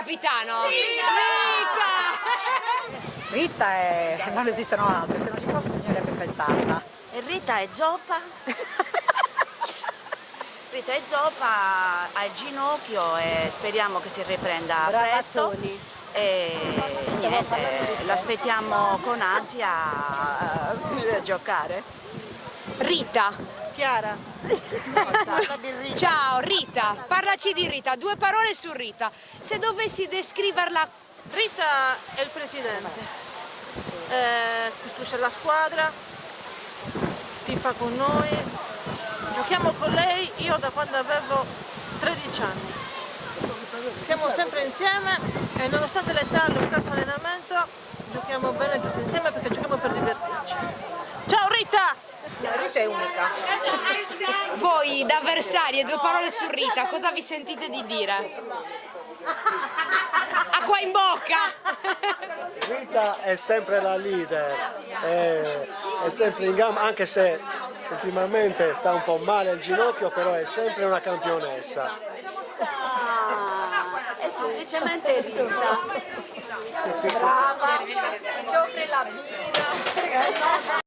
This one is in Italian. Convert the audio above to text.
capitano? Rita è... non esistono altre, se non ci fosse bisognerebbe inventarla. E Rita è zoppa. Rita è zoppa, ha il ginocchio e speriamo che si riprenda presto. E niente, l'aspettiamo con ansia a giocare. Rita. Chiara. Ciao Rita, parlaci di Rita, 2 parole su Rita. Se dovessi descriverla... Rita è il presidente, costruisce la squadra, tifa con noi, giochiamo con lei, io da quando avevo 13 anni. Siamo sempre insieme e nonostante l'età e lo scarso allenamento giochiamo bene tutti insieme perché giochiamo per divertirci. Ciao Rita! Rita è unica. Voi da avversarie, 2 parole su Rita, cosa vi sentite di dire? Acqua in bocca! Rita è sempre la leader, è sempre in gamba, anche se ultimamente sta un po' male il ginocchio, però è sempre una campionessa. È semplicemente Rita. Brava, gioca la birra.